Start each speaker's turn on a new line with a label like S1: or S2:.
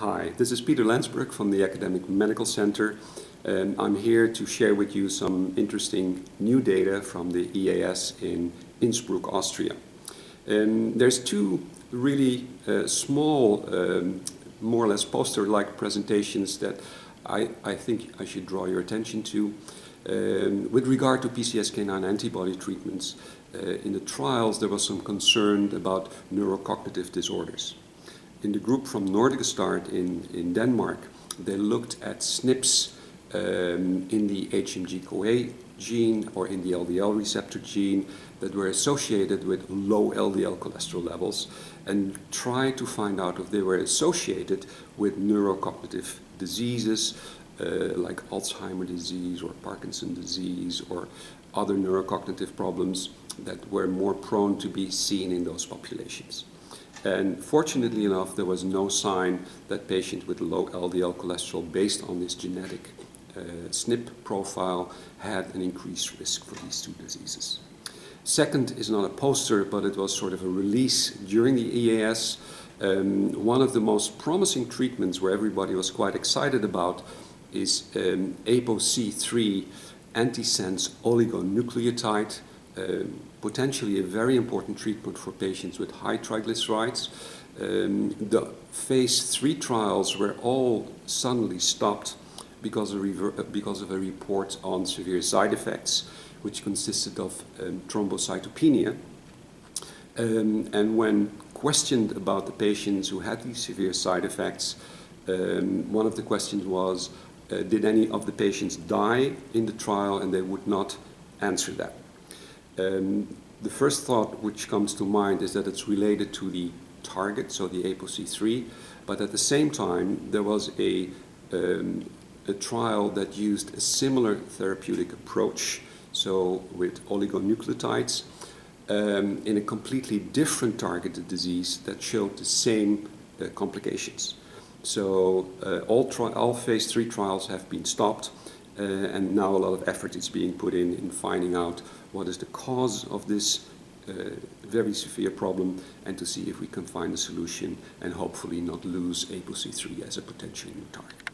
S1: Hi, this is Peter Lansberg from the Academic Medical Center, and I'm here to share with you some interesting new data from the EAS in Innsbruck, Austria. There's two really small, more or less poster-like presentations that I think I should draw your attention to. With regard to PCSK9 antibody treatments, in the trials there was some concern about neurocognitive disorders. In the group from Nordic in Denmark, they looked at SNPs in the HMGCR gene or in the LDL receptor gene that were associated with low LDL cholesterol levels and tried to find out if they were associated with neurocognitive diseases like Alzheimer disease or Parkinson disease or other neurocognitive problems that were more prone to be seen in those populations. And fortunately enough, there was no sign that patients with low LDL cholesterol based on this genetic SNP profile had an increased risk for these two diseases. Second is not a poster, but it was sort of a release during the EAS. One of the most promising treatments where everybody was quite excited about is ApoC3 antisense oligonucleotide, potentially a very important treatment for patients with high triglycerides. The phase 3 trials were all suddenly stopped because of a report on severe side effects, which consisted of thrombocytopenia. And when questioned about the patients who had these severe side effects, one of the questions was, did any of the patients die in the trial? And they would not answer that. The first thought which comes to mind is that it's related to the target, so the ApoC3, but at the same time there was a trial that used a similar therapeutic approach, so with oligonucleotides, in a completely different targeted disease that showed the same complications. So all phase 3 trials have been stopped, and now a lot of effort is being put in finding out what is the cause of this very severe problem and to see if we can find a solution and hopefully not lose ApoC3 as a potential new target.